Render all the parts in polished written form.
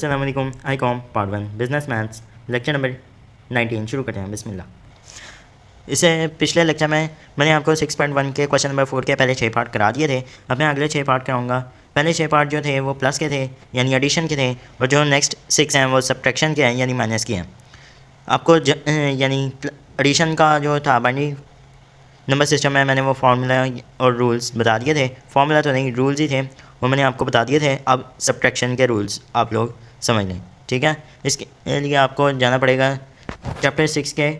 अस्सलामुअलैकुम I com part 1 business maths lecture number 19 शुरू करते हैं बिस्मिल्लाह। इससे पिछले लेक्चर में मैंने आपको 6.1 के क्वेश्चन नंबर 4 के पहले 6 पार्ट करा दिए थे। अब मैं अगले 6 पार्ट कराऊंगा। पहले 6 पार्ट जो थे वो प्लस के थे यानी एडिशन के थे, और जो नेक्स्ट 6 हैं वो सब्ट्रैक्शन के हैं यानी माइनस के हैं। आपको यानी एडिशन का जो था बाइनरी नंबर सिस्टम में मैंने वो फार्मूला और रूल्स बता दिए थे। फार्मूला तो नहीं, रूल्स ही थे, वो मैंने आपको बता दिए थे। अब सब्ट्रैक्शन के रूल्स आप लोग समझ लें, ठीक है। इसके लिए आपको जाना पड़ेगा चैप्टर 6 के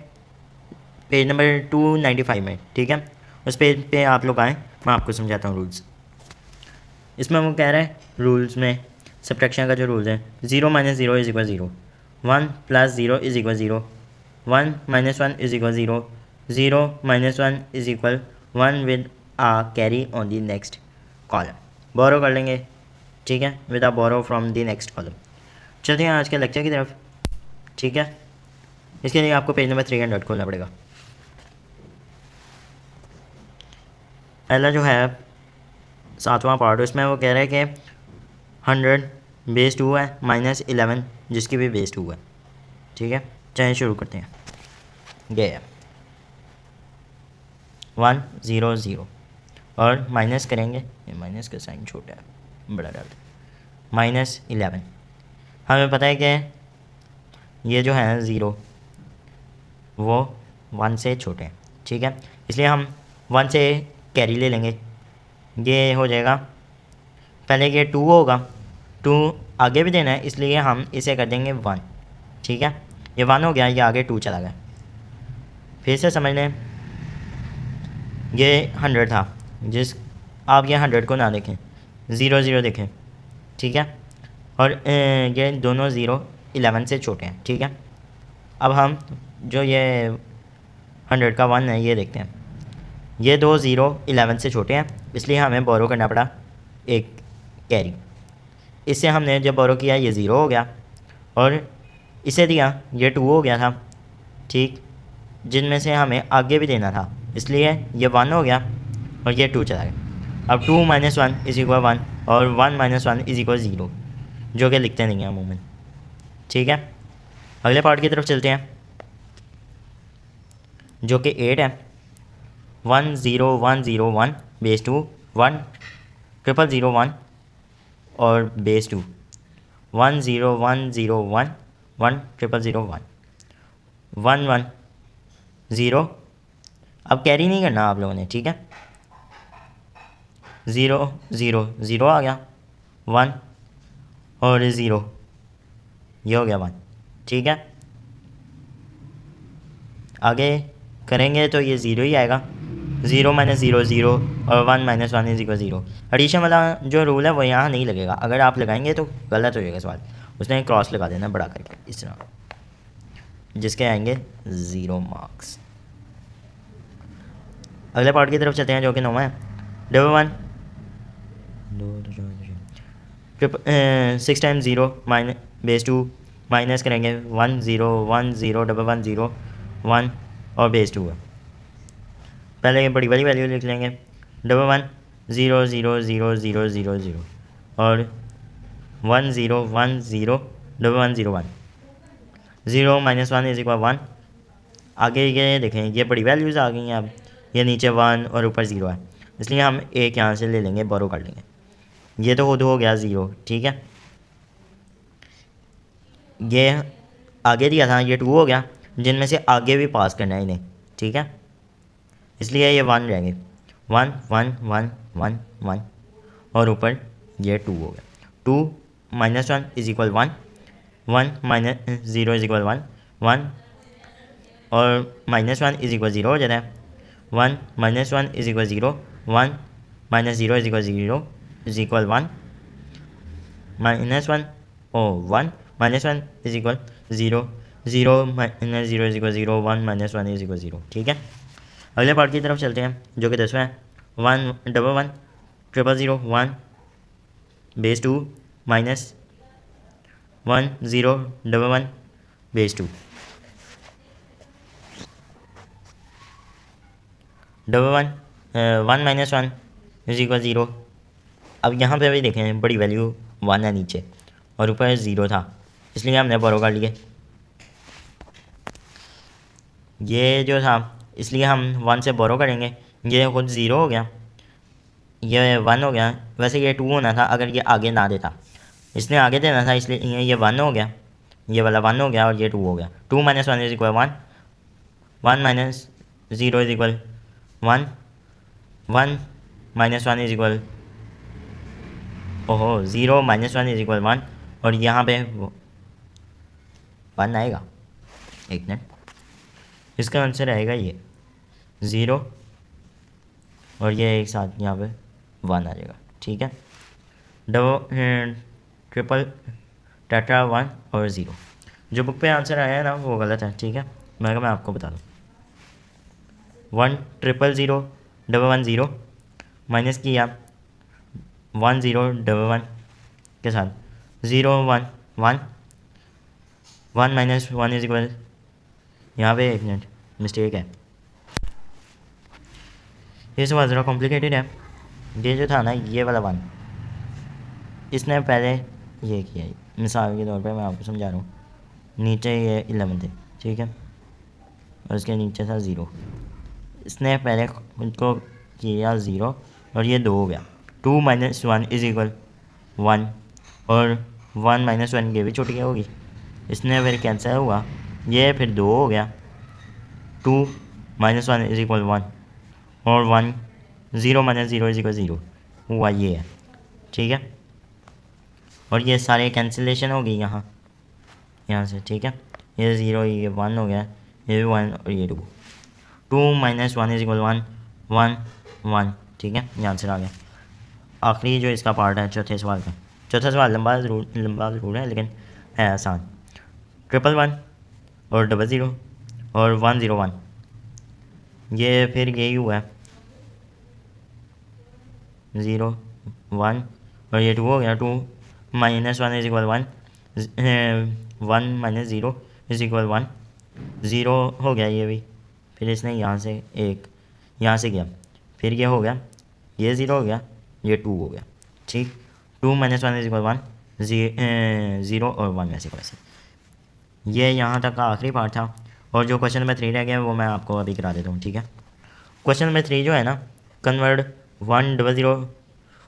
पेज नंबर 295 में, ठीक है। उस पेज पे आप लोग आएँ, मैं आपको समझाता हूँ रूल्स। इसमें वो कह रहा है रूल्स में सब्ट्रैक्शन का जो रूल्स है, 0 - 0 is equal 0, 1 + 0 is equal 0, 1 - 1 is equal 0, 0 - 1 is equal 1 with a carry on the next column. Borrow कर लेंगे, ठीक है, with a borrow from the next column. चलते हैं आज के लेक्चर की तरफ, ठीक है। इसके लिए आपको पेज नंबर 300 खोलना पड़ेगा। पहला जो है 7वां पार्ट, उसमें वो कह रहा है कि 100 बेस 2 है -11 जिसकी भी बेस 2 है, ठीक है। चलिए शुरू करते हैं। ये है 1 0 0 और माइनस करेंगे, ये माइनस का साइन छोटा है बड़ा डाल -11। हमें पता है कि ये जो है 0 वो 1 से छोटे हैं, ठीक है। इसलिए हम 1 से कैरी ले लेंगे, ये हो जाएगा। पहले ये 2 होगा, 2 आगे भी देना है इसलिए हम इसे कर देंगे 1, ठीक है। ये 1 हो गया, ये आगे 2 चला गया। फिर से समझ लें, ये 100 था, जिस आप ये 100 को ना देखें, 0 0 देखें, ठीक है। और ये दोनों 0 11 से छोटे हैं, ठीक है। अब हम जो ये 100 का 1 है ये देखते हैं, ये दो 0 11 से छोटे हैं, इसलिए हमें बोरो करना पड़ा एक कैरी। इससे हमने जब बोरो किया ये 0 हो गया, और इसे दिया ये 2 हो गया था, ठीक, जिनमें से हमें आगे भी देना था, इसलिए ये 1 हो गया और ये 2 चला गया। अब 2 - 1 इज इक्वल 1 और 1 - 1 इज इक्वल 0, जो कि लिखते नहीं हैं अमूमन, ठीक है। अगले पार्ट की तरफ चलते हैं जो कि 8 है। 1 0 1 0 1 बेस 2, 1 0 0 1 और बेस 2, 1 0 1 0 1 1 0 0 1 1 1 0। अब कैरी नहीं करना आप लोगों ने, ठीक है। 0 0 0 आ गया, 1 और 0, ये हो गया 1, ठीक है। आगे करेंगे तो ये 0 ही आएगा, 0 - 0 0 और 1 - 1 इज इक्वल 0। एडिशन वाला जो रूल है वो यहाँ नहीं लगेगा, अगर आप लगाएंगे तो गलत हो जाएगा सवाल, उसने क्रॉस लगा देना बड़ा करके इस तरह, जिसके आएंगे 0 मार्क्स। अगले पार्ट की तरफ चलते हैं जो कि 9वां है। 1 6 टाइम्स 0 बेस 2 माइनस करेंगे 1 0 1 0 1 0 1 और बेस 2 है। पहले ये बड़ी वाली वैल्यू लिख लेंगे, 1 0 0 0 0 0 0 और 1 0 1 0 1 0 1, 0 - 1 इज इक्वल 1। आगे ये देखें, ये बड़ी वैल्यूज़ आ गई हैं। अब ये नीचे 1 और ऊपर 0 है, इसलिए हम एक यहाँ से ले लेंगे, बोरो कर लेंगे। ये तो खुद हो गया 0, ठीक है। ये आगे दिया था, ये 2 हो गया, जिनमें से आगे भी पास करना है इन्हें, ठीक है, इसलिए ये 1 रहेंगे, 1 1 1 1 1 और ऊपर ये 2 हो गया। 2 - 1 इज इक्वल 1, 1 - 0 इज इक्वल 1 1 और -1 इज इक्वल 0 हो जाता है। 1 - 1 is equal 0, 1 - 0 is equal 0 is equal 1 -1 और 1 - 1 is equal 0, 0 - 0 is equal 0, 1 - 1 is equal 0, ठीक है। अगले पार्ट की तरफ चलते हैं जो कि 10वां है। 1 1 0 0 1 बेस 2 -1 0 1 बेस 2, 1 1 - 1 इज इक्वल 0। अब यहाँ पे भी देखें बड़ी वैल्यू 1 है नीचे और ऊपर 0 था, इसलिए हमने बोरो कर लिए। ये जो था इसलिए हम 1 से बोरो करेंगे, ये खुद 0 हो गया, ये 1 हो गया। वैसे ये 2 होना था अगर ये आगे ना देता, इसने आगे देना था, इसलिए ये 1 हो गया, ये वाला 1 हो गया और ये 2 हो गया। 2 - 1 is equal 1, 1 - 0 is equal 1, 1 - 1 is equal 0 - 1 is equal 1, और यहाँ पे 1 आएगा। एक मिनट, इसका आंसर आएगा ये 0 और ये एक साथ यहाँ पे 1 आ जाएगा। ठीक है, ट्रिपल टेट्रा 1 और 0, जो बुक पे आंसर आया है ना वो गलत है। ठीक है, मैं आपको बता दूँ, 1 0 0 1 1 0 माइनस किया 1 0 1 1 के साथ 0 1 1 1 - 1 इज इक्वल, यहाँ पे एक मिनट मिस्टेक है, ये सवाल ज़रा कॉम्प्लिकेटेड है। ये जो था ना ये वाला 1, इसने पहले ये किया है, मिसाल के तौर पे मैं आपको समझा रहा हूँ, नीचे ये 11 थे, ठीक है, और इसके नीचे था 0, इसने पहले इनको किया 0 और ये 2 हो गया। 2 - 1 इज इक्वल 1 और 1 - 1 ये भी छुट्टी होगी, इसने फिर कैंसिल हुआ, ये फिर 2 हो गया। 2 - 1 इज इक्वल 1 और 1 0 - 0 इज इक्वल 0 हुआ, ये है। ठीक है, और ये सारे कैंसिलेशन हो गई यहाँ से। ठीक है, ये 0 ये 1 हो गया, ये 1 और ये 2। 2 - 1 इज इक्वल 1 1 1। ठीक है, ये आंसर आ गया। आखिरी जो इसका पार्ट है चौथे सवाल का, चौथा सवाल लंबा ज़रूर है लेकिन है आसान। 1 1 और 0 0 और 1 0 1, ये फिर यही हुआ है 0 1 और ये 2 हो गया। 2 - 1 इज इक्वल 1, 1 - 0 इज इक्वल 1, 0 हो गया ये भी, फिर इसने यहाँ से एक यहाँ से किया, फिर ये हो गया, ये 0 हो गया, ये 2 हो गया। ठीक, 2 - 1 इज इक्वल 1, 0 और 1 में से वैसे ये यहाँ तक का आखिरी पार्ट था। और जो क्वेश्चन नंबर 3 रह गया वो मैं आपको अभी करा देता हूँ। ठीक है, क्वेश्चन नंबर 3 जो है ना, कन्वर्ट 1 0 0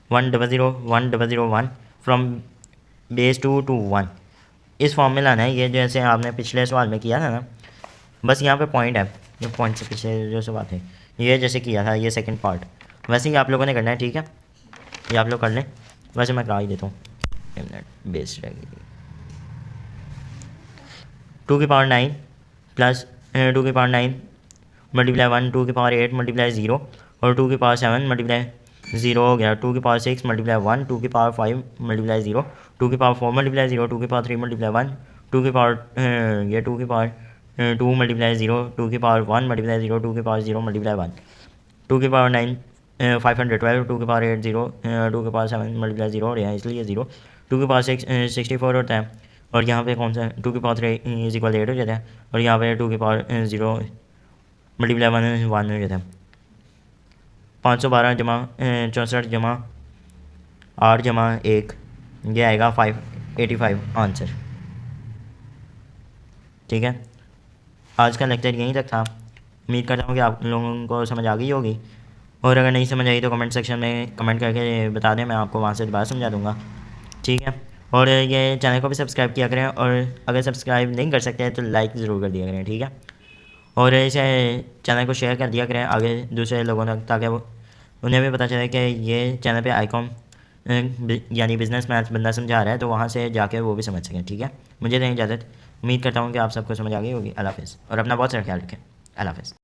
1 0 0 1 0 0 1 फ्रॉम बेस 2 to 1, इस फॉर्म में लाना है। ये जैसे आपने पिछले सवाल में किया था ना, बस यहाँ पे पॉइंट है, ये पॉइंट से पिछले जो सवाल थे ये जैसे किया था, ये सेकंड पार्ट वैसे ही आप लोगों ने करना है। ठीक है, ये आप लोग कर लें, वैसे मैं करा ही देता हूँ। बेस रहेगी 2 की पावर 9 प्लस 2 की पावर 9 मल्टीप्लाई 1, 2 की पावर 8 मल्टीप्लाई 0 और 2 की पावर 7 मल्टीप्लाई 0 हो गया। 2 की पावर 6 मल्टीप्लाई 1, 2 की पावर 5 मल्टीप्लाई 0, 2 की पावर 4 मल्टीप्लाई 0, 2 की पावर 3 मल्टीप्लाई 1, 2 की पावर ये 2 की पावर 2 मल्टीप्लाई 0, 2 की पावर 1 मल्टीप्लाई 0, 2 की पावर 0 मल्टीप्लाई 1, 2 की पावर 9 512, 2 की पावर 8 0, 2 की पावर 7 मल्टीप्लाई 0 और यहाँ इसलिए 0, 2 की पावर 6 64 होता है, और यहाँ पे कौन सा 2 की पावर 3 इज इक्वल 8 हो जाता है, और यहाँ पे 2 की पावर 0 मल्टीप्लाई 1 हो जाता है। 512 जमा 64 जमा 8 जमा 1, ये आएगा 585 आंसर। ठीक है, आज का लेक्चर यहीं तक था। उम्मीद करता हूँ कि आप लोगों को समझ आ गई होगी, और अगर नहीं समझ आई तो कमेंट सेक्शन में कमेंट करके बता दें, मैं आपको वहाँ से दोबारा समझा दूँगा। ठीक है, और ये चैनल को भी सब्सक्राइब किया करें, और अगर सब्सक्राइब नहीं कर सकते तो लाइक ज़रूर कर दिया करें। ठीक है, और इसे चैनल को शेयर कर दिया करें आगे दूसरे लोगों तक, ताकि वो उन्हें भी पता चले कि ये चैनल पे आईकॉम यानी बिज़नेस मैथ्स बंदा समझा रहा है, तो वहाँ से जाके वो भी समझ सकें। ठीक है, मुझे दें इजाज़त। उम्मीद करता हूँ कि आप सबको समझ आ गई होगी। अल्लाह हाफ़िज़, और अपना बहुत सारा ख्याल रखें। अल्लाह हाफ़िज़।